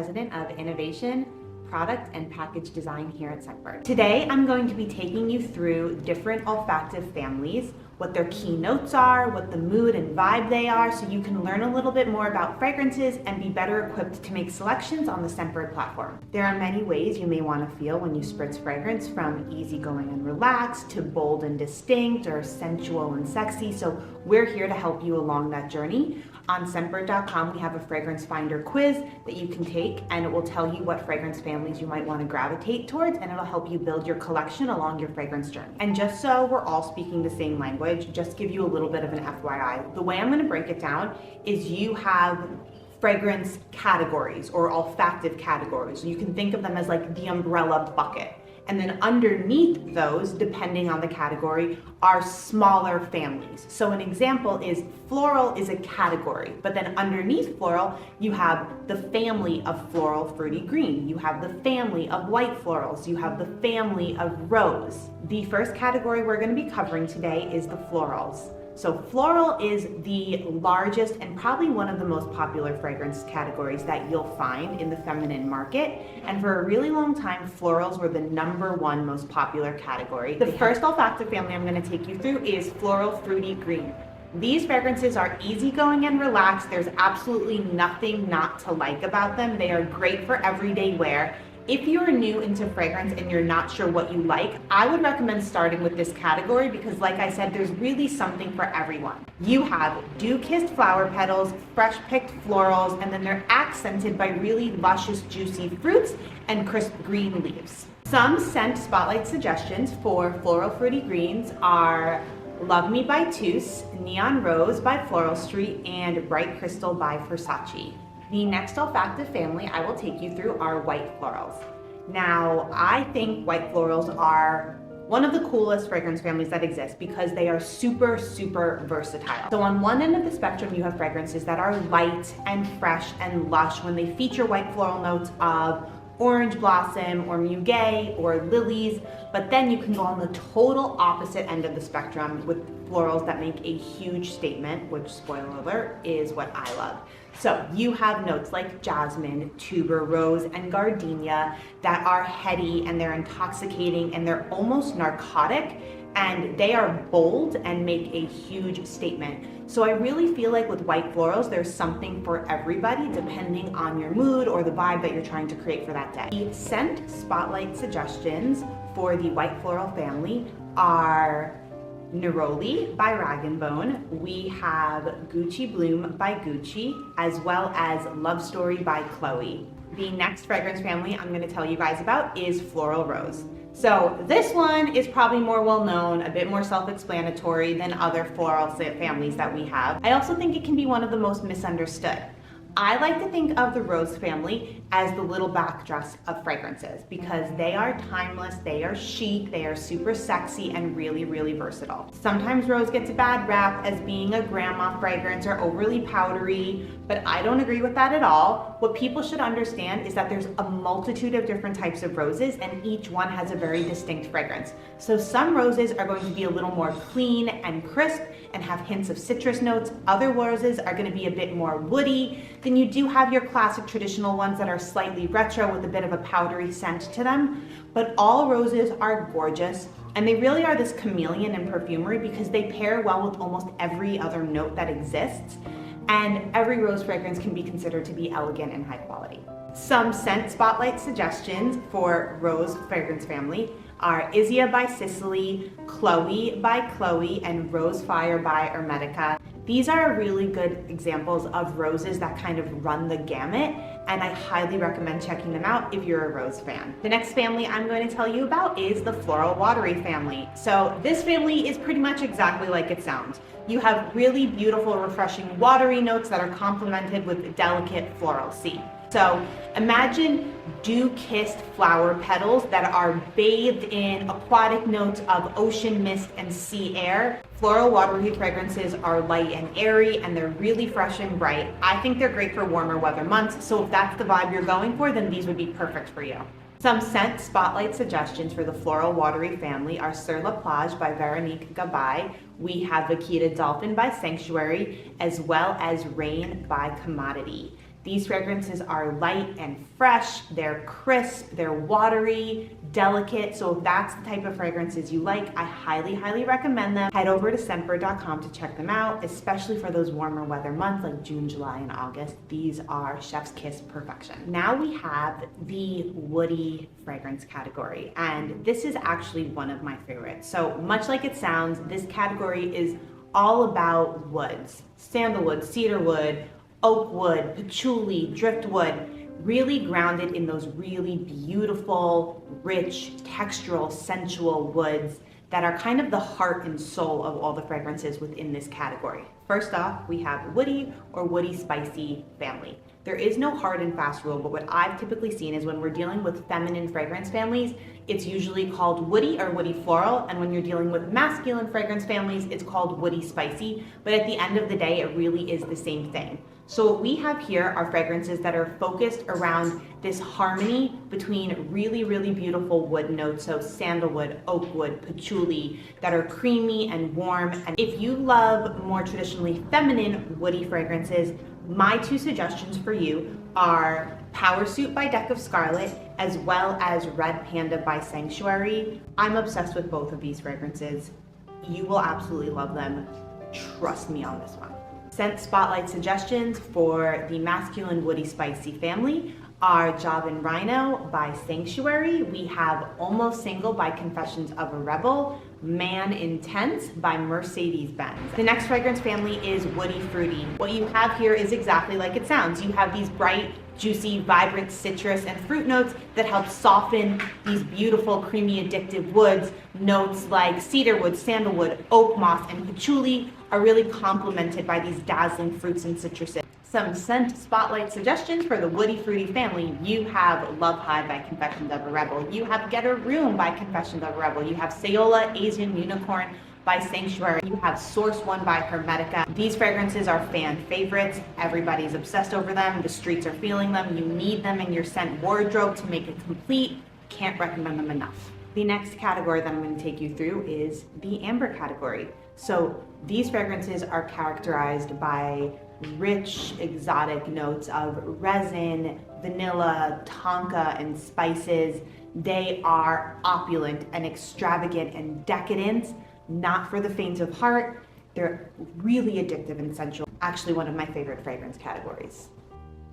President of Innovation, Product and Package Design here at Scentbird. Today, I'm going to be taking you through different olfactive families, what their key notes are, what the mood and vibe they are, so you can learn a little bit more about fragrances and be better equipped to make selections on the Scentbird platform. There are many ways you may want to feel when you spritz fragrance, from easygoing and relaxed to bold and distinct or sensual and sexy, so we're here to help you along that journey. On Scentbird.com, we have a fragrance finder quiz that you can take, and it will tell you what fragrance families you might want to gravitate towards, and it'll help you build your collection along your fragrance journey. And just so we're all speaking the same language, just give you a little bit of an FYI. The way I'm going to break it down is you have fragrance categories or olfactive categories. You can think of them as like the umbrella bucket. And then underneath those, depending on the category, are smaller families. So an example is floral is a category, but then underneath floral, you have the family of floral fruity green. You have the family of white florals. You have the family of rose. The first category we're going to be covering today is the florals. So floral is the largest and probably one of the most popular fragrance categories that you'll find in the feminine market. And for a really long time, florals were the #1 most popular category. The first olfactive family I'm going to take you through is floral fruity green. These fragrances are easygoing and relaxed. There's absolutely nothing not to like about them. They are great for everyday wear. If you're new into fragrance and you're not sure what you like, I would recommend starting with this category because, like I said, there's really something for everyone. You have dew-kissed flower petals, fresh-picked florals, and then they're accented by really luscious, juicy fruits and crisp green leaves. Some scent spotlight suggestions for floral fruity greens are Love Me by Tous, Neon Rose by Floral Street, and Bright Crystal by Versace. The next olfactive family I will take you through are white florals. Now, I think white florals are one of the coolest fragrance families that exist because they are super, super versatile. So on one end of the spectrum, you have fragrances that are light and fresh and lush when they feature white floral notes of orange blossom or muguet or lilies, but then you can go on the total opposite end of the spectrum with florals that make a huge statement, which, spoiler alert, is what I love. So you have notes like jasmine, tuberose, and gardenia that are heady and they're intoxicating and they're almost narcotic, and they are bold and make a huge statement. So I really feel like with white florals, there's something for everybody depending on your mood or the vibe that you're trying to create for that day. The scent spotlight suggestions for the white floral family are Neroli by Rag & Bone. We have Gucci Bloom by Gucci, as well as Love Story by Chloe. The next fragrance family I'm going to tell you guys about is Floral Rose. So this one is probably more well-known, a bit more self-explanatory than other floral families that we have. I also think it can be one of the most misunderstood. I like to think of the rose family as the little back dress of fragrances because they are timeless, they are chic, they are super sexy and really, really versatile. Sometimes rose gets a bad rap as being a grandma fragrance or overly powdery, but I don't agree with that at all. What people should understand is that there's a multitude of different types of roses and each one has a very distinct fragrance. So some roses are going to be a little more clean and crisp and have hints of citrus notes. Other roses are going to be a bit more woody. Then you do have your classic traditional ones that are slightly retro with a bit of a powdery scent to them. But all roses are gorgeous, and they really are this chameleon in perfumery because they pair well with almost every other note that exists. And every rose fragrance can be considered to be elegant and high quality. Some scent spotlight suggestions for rose fragrance family are Isia by Sicily, Chloe by Chloe, and Rose Fire by Hermetica. These are really good examples of roses that kind of run the gamut, and I highly recommend checking them out if you're a rose fan. The next family I'm going to tell you about is the Floral Watery family. So this family is pretty much exactly like it sounds. You have really beautiful, refreshing, watery notes that are complemented with delicate floral C. So imagine dew-kissed flower petals that are bathed in aquatic notes of ocean mist and sea air. Floral watery fragrances are light and airy, and they're really fresh and bright. I think they're great for warmer weather months, so if that's the vibe you're going for, then these would be perfect for you. Some scent spotlight suggestions for the Floral Watery family are Sur La Plage by Veronique Gabay. We have Vaquita Dolphin by Sanctuary, as well as Rain by Commodity. These fragrances are light and fresh, they're crisp, they're watery, delicate. So if that's the type of fragrances you like, I highly, highly recommend them. Head over to Scentbird.com to check them out, especially for those warmer weather months like June, July, and August. These are chef's kiss perfection. Now we have the woody fragrance category, and this is actually one of my favorites. So much like it sounds, this category is all about woods: sandalwood, cedarwood, oak wood, patchouli, driftwood, really grounded in those really beautiful, rich, textural, sensual woods that are kind of the heart and soul of all the fragrances within this category. First off, we have woody or woody spicy family. There is no hard and fast rule, but what I've typically seen is when we're dealing with feminine fragrance families, it's usually called woody or woody floral, and when you're dealing with masculine fragrance families, it's called woody spicy, but at the end of the day, it really is the same thing. So what we have here are fragrances that are focused around this harmony between really, really beautiful wood notes, so sandalwood, oak wood, patchouli, that are creamy and warm. And if you love more traditionally feminine woody fragrances, my two suggestions for you are Power Suit by Deck of Scarlet, as well as Red Panda by Sanctuary. I'm obsessed with both of these fragrances. You will absolutely love them. Trust me on this one. Scent spotlight suggestions for the masculine woody spicy family are Job and Rhino by Sanctuary. We have Almost Single by Confessions of a Rebel, Man Intense by Mercedes-Benz. The next fragrance family is Woody Fruity. What you have here is exactly like it sounds. You have these bright, juicy, vibrant citrus and fruit notes that help soften these beautiful, creamy, addictive woods. Notes like cedarwood, sandalwood, oak moss, and patchouli are really complemented by these dazzling fruits and citruses. Some scent spotlight suggestions for the Woody Fruity family. You have Love High by Confessions of a Rebel. You have Get a Room by Confessions of a Rebel. You have Sayola Asian Unicorn by Sanctuary. You have Source One by Hermetica. These fragrances are fan favorites. Everybody's obsessed over them. The streets are feeling them. You need them in your scent wardrobe to make it complete. Can't recommend them enough. The next category that I'm going to take you through is the amber category. So these fragrances are characterized by rich, exotic notes of resin, vanilla, tonka, and spices. They are opulent and extravagant and decadent, not for the faint of heart. They're really addictive and sensual. Actually, one of my favorite fragrance categories.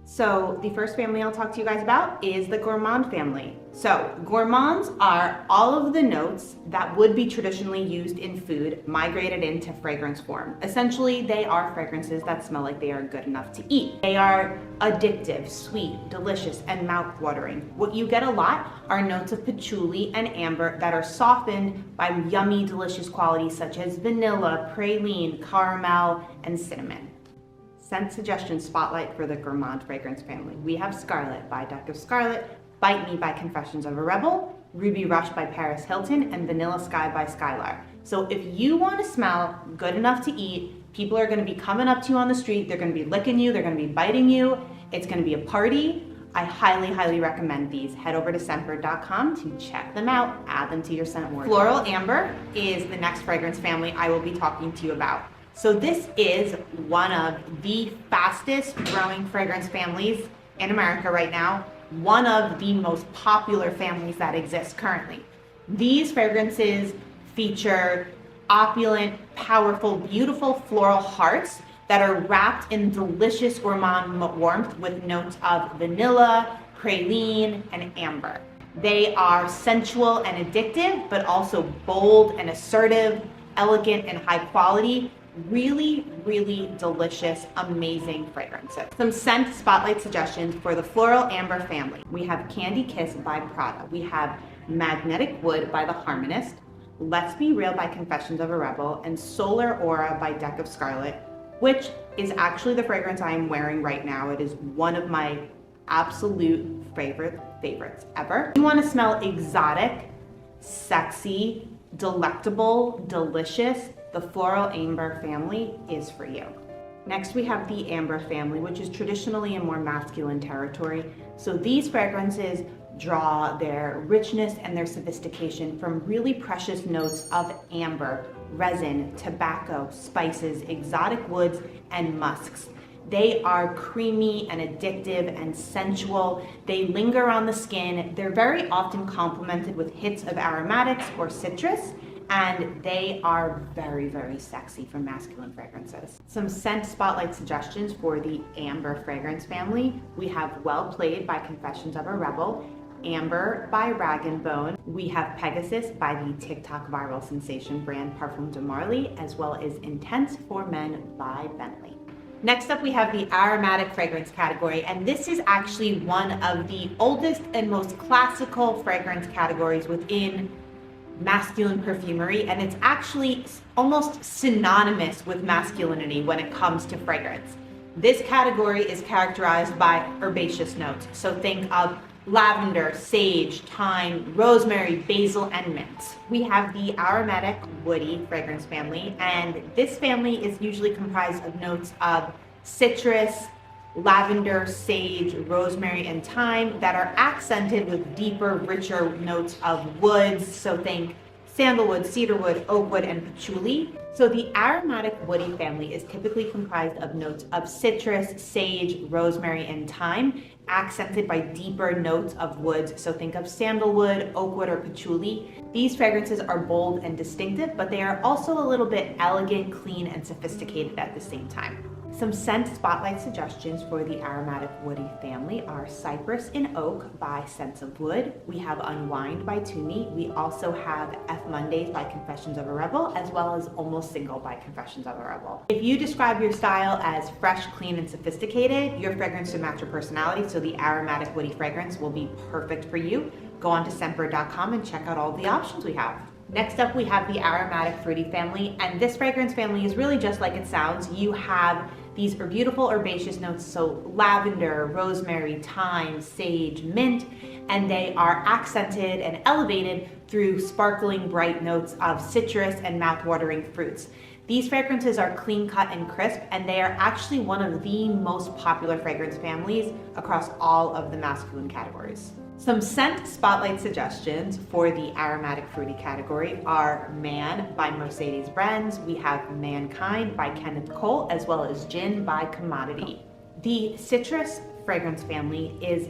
So the first family I'll talk to you guys about is the Gourmand family. So gourmands are all of the notes that would be traditionally used in food migrated into fragrance form. Essentially, they are fragrances that smell like they are good enough to eat. They are addictive, sweet, delicious, and mouth-watering. What you get a lot are notes of patchouli and amber that are softened by yummy, delicious qualities such as vanilla, praline, caramel, and cinnamon. Scent suggestion spotlight for the Gourmand fragrance family. We have Scarlet by Deck of Scarlet, Bite Me by Confessions of a Rebel, Ruby Rush by Paris Hilton, and Vanilla Sky by Skylar. So if you want to smell good enough to eat, people are going to be coming up to you on the street, they're going to be licking you, they're going to be biting you, it's going to be a party. I highly, highly recommend these. Head over to Scentbird.com to check them out, add them to your scent wardrobe. Floral Amber is the next fragrance family I will be talking to you about. So this is one of the fastest growing fragrance families in America right now, one of the most popular families that exist currently. These fragrances feature opulent, powerful, beautiful floral hearts that are wrapped in delicious gourmand warmth with notes of vanilla, praline, and amber. They are sensual and addictive, but also bold and assertive, elegant and high quality. Really, really delicious, amazing fragrances. Some scent spotlight suggestions for the Floral Amber family. We have Candy Kiss by Prada. We have Magnetic Wood by The Harmonist, Let's Be Real by Confessions of a Rebel, and Solar Aura by Deck of Scarlet, which is actually the fragrance I am wearing right now. It is one of my absolute favorites ever. If you want to smell exotic, sexy, delectable, delicious, the Floral Amber family is for you. Next, we have the Amber family, which is traditionally in more masculine territory. So these fragrances draw their richness and their sophistication from really precious notes of amber, resin, tobacco, spices, exotic woods, and musks. They are creamy and addictive and sensual. They linger on the skin. They're very often complemented with hits of aromatics or citrus, and they are very, very sexy for masculine fragrances. Some scent spotlight suggestions for the Amber fragrance family. We have Well Played by Confessions of a Rebel, Amber by Rag & Bone. We have Pegasus by the TikTok viral sensation brand Parfum de Marly, as well as Intense for Men by Bentley. Next up, we have the aromatic fragrance category, and this is actually one of the oldest and most classical fragrance categories within masculine perfumery, and it's actually almost synonymous with masculinity when it comes to fragrance. This category is characterized by herbaceous notes, so think of lavender, sage, thyme, rosemary, basil, and mint. We have the aromatic woody fragrance family, and this family is usually comprised of notes of citrus, lavender, sage, rosemary, and thyme that are accented with deeper, richer notes of woods, so think sandalwood, cedarwood, oakwood, and patchouli. So the aromatic woody family is typically comprised of notes of citrus, sage, rosemary, and thyme, accented by deeper notes of woods, so think of sandalwood, oakwood, or patchouli. These fragrances are bold and distinctive, but they are also a little bit elegant, clean, and sophisticated at the same time. Some scent spotlight suggestions for the aromatic woody family are Cypress and Oak by Scents of Wood. We have Unwind by Toomey. We also have F Mondays by Confessions of a Rebel, as well as Almost Single by Confessions of a Rebel. If you describe your style as fresh, clean, and sophisticated, your fragrance should match your personality, so the aromatic woody fragrance will be perfect for you. Go on to Scentbird.com and check out all the options we have. Next up, we have the Aromatic Fruity family, and this fragrance family is really just like it sounds. You have these are beautiful herbaceous notes, so lavender, rosemary, thyme, sage, mint, and they are accented and elevated through sparkling bright notes of citrus and mouth-watering fruits. These fragrances are clean cut and crisp, and they are actually one of the most popular fragrance families across all of the masculine categories. Some scent spotlight suggestions for the aromatic fruity category are Man by Mercedes-Benz. We have Mankind by Kenneth Cole, as well as Gin by Commodity. The citrus fragrance family is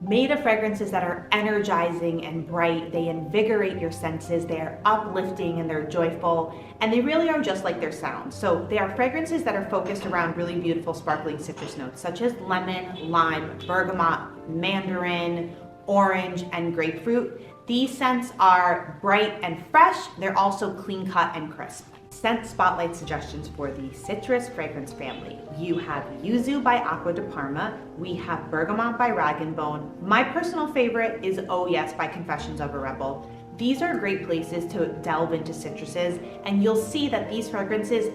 made of fragrances that are energizing and bright. They invigorate your senses, they are uplifting and they're joyful, and they really are just like their sound. So they are fragrances that are focused around really beautiful sparkling citrus notes, such as lemon, lime, bergamot, mandarin, orange, and grapefruit. These scents are bright and fresh. They're also clean cut and crisp. Scent spotlight suggestions for the citrus fragrance family. You have Yuzu by Acqua di Parma. We have Bergamot by Rag & Bone. My personal favorite is Oh Yes by Confessions of a Rebel. These are great places to delve into citruses, and you'll see that these fragrances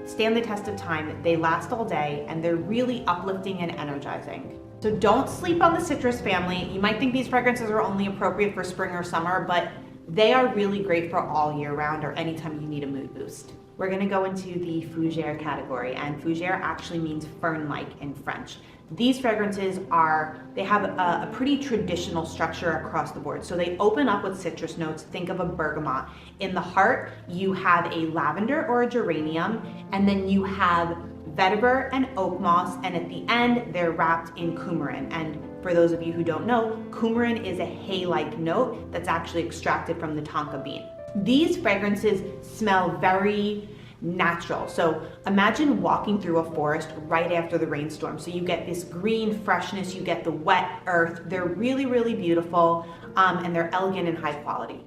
stand the test of time. They last all day, and they're really uplifting and energizing. So don't sleep on the citrus family. You might think these fragrances are only appropriate for spring or summer, but they are really great for all year round or anytime you need a mood boost. We're gonna go into the fougere category, and fougere actually means fern-like in French. These fragrances they have a pretty traditional structure across the board. So they open up with citrus notes. Think of a bergamot. In the heart, you have a lavender or a geranium, and then you have vetiver and oak moss, and at the end, they're wrapped in coumarin. And for those of you who don't know, coumarin is a hay-like note that's actually extracted from the tonka bean. These fragrances smell very natural. So imagine walking through a forest right after the rainstorm. So you get this green freshness, you get the wet earth. They're really, really beautiful, and they're elegant and high quality.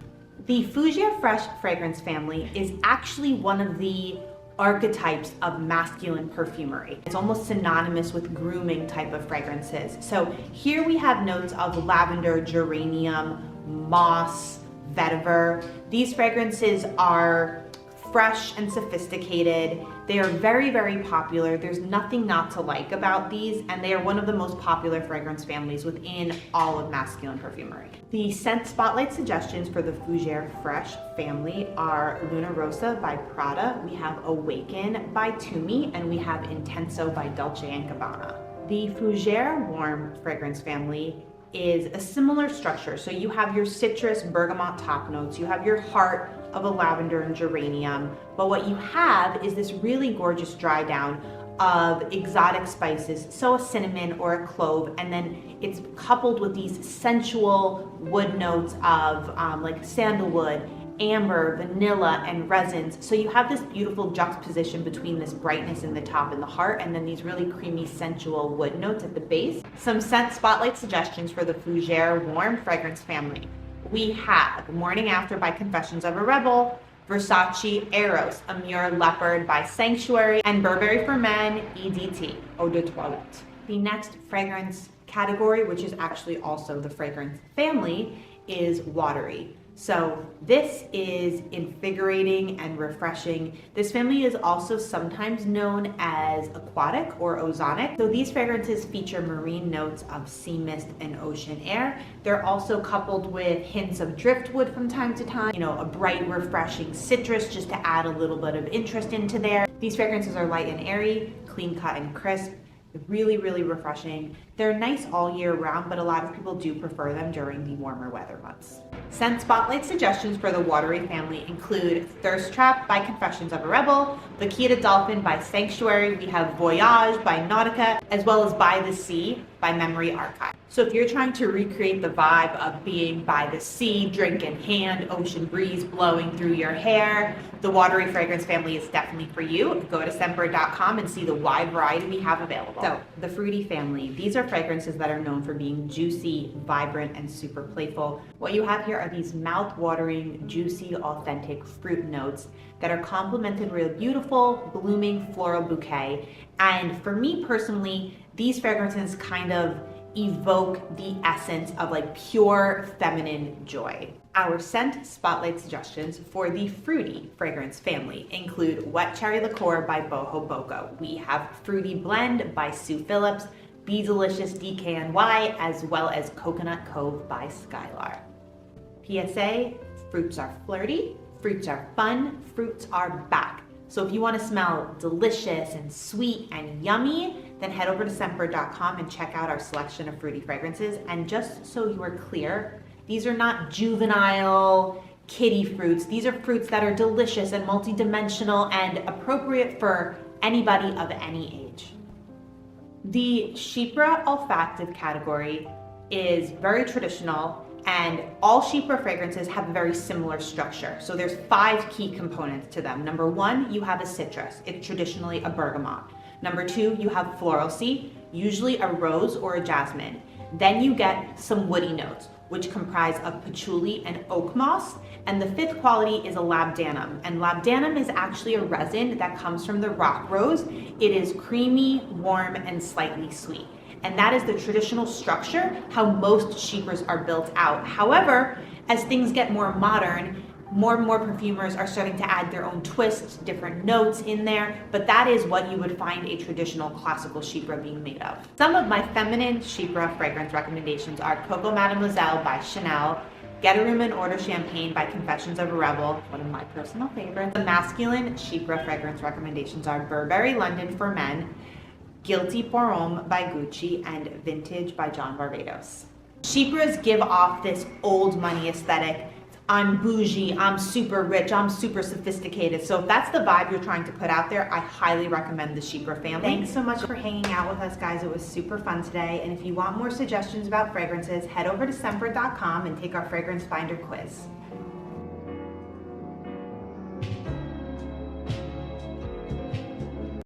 The Fougere Fresh fragrance family is actually one of the archetypes of masculine perfumery. It's almost synonymous with grooming type of fragrances. So here we have notes of lavender, geranium, moss, vetiver. These fragrances are fresh and sophisticated. They are very, very popular. There's nothing not to like about these, and they are one of the most popular fragrance families within all of masculine perfumery. The scent spotlight suggestions for the Fougere Fresh family are Luna Rosa by Prada, we have Awaken by Toomey, and we have Intenso by Dolce & Gabbana. The Fougere Warm fragrance family is a similar structure. So you have your citrus bergamot top notes, you have your heart of a lavender and geranium, but what you have is this really gorgeous dry down of exotic spices, so a cinnamon or a clove, and then it's coupled with these sensual wood notes of like sandalwood, amber, vanilla, and resins. So you have this beautiful juxtaposition between this brightness in the top and the heart, and then these really creamy, sensual wood notes at the base. Some scent spotlight suggestions for the Fougere warm fragrance family. We have Morning After by Confessions of a Rebel, Versace Eros, Amur Leopard by Sanctuary, and Burberry for Men, EDT, Eau de Toilette. The next fragrance category, which is actually also the fragrance family, is watery. So this is invigorating and refreshing. This family is also sometimes known as aquatic or ozonic. So these fragrances feature marine notes of sea mist and ocean air. They're also coupled with hints of driftwood from time to time, a bright, refreshing citrus just to add a little bit of interest into there. These fragrances are light and airy, clean cut and crisp. Really, really refreshing. They're nice all year round, but a lot of people do prefer them during the warmer weather months. Scent spotlight suggestions for the watery family include Thirst Trap by Confessions of a Rebel, Vaquita Dolphin by Sanctuary, we have Voyage by Nautica, as well as By the Sea by Memory Archive. So if you're trying to recreate the vibe of being by the sea, drink in hand, ocean breeze blowing through your hair, the watery fragrance family is definitely for you. Go to Scentbird.com and see the wide variety we have available. So the fruity family, these are fragrances that are known for being juicy, vibrant, and super playful. What you have here are these mouth-watering, juicy, authentic fruit notes that are complemented with a beautiful, blooming floral bouquet. And for me personally, these fragrances kind of evoke the essence of like pure feminine joy. Our scent spotlight suggestions for the fruity fragrance family include Wet Cherry Liqueur by Boho Boco. We have Fruity Blend by Sue Phillips, Be Delicious DKNY, as well as Coconut Cove by Skylar. PSA, fruits are flirty, fruits are fun, fruits are back. So if you want to smell delicious and sweet and yummy, then head over to Scentbird.com and check out our selection of fruity fragrances. And just so you are clear, these are not juvenile kiddie fruits. These are fruits that are delicious and multidimensional and appropriate for anybody of any age. The Chypre olfactive category is very traditional, and all Chypre fragrances have a very similar structure. So there's 5 key components to them. Number 1, you have a citrus. It's traditionally a bergamot. Number 2, you have floralcy, usually a rose or a jasmine. Then you get some woody notes, which comprise of patchouli and oak moss. And the 5th quality is a labdanum. And labdanum is actually a resin that comes from the rock rose. It is creamy, warm, and slightly sweet. And that is the traditional structure, how most Chypres are built out. However, as things get more modern, more and more perfumers are starting to add their own twists, different notes in there, but that is what you would find a traditional classical Chypre being made of. Some of my feminine Chypre fragrance recommendations are Coco Mademoiselle by Chanel, Get a Room and Order Champagne by Confessions of a Rebel, one of my personal favorites. The masculine Chypre fragrance recommendations are Burberry London for Men, Guilty pour Homme by Gucci, and Vintage by John Barbados. Chypres give off this old money aesthetic. I'm bougie, I'm super rich, I'm super sophisticated. So if that's the vibe you're trying to put out there, I highly recommend the Chypre family. Thanks so much for hanging out with us, guys. It was super fun today. And if you want more suggestions about fragrances, head over to Scentbird.com and take our Fragrance Finder quiz.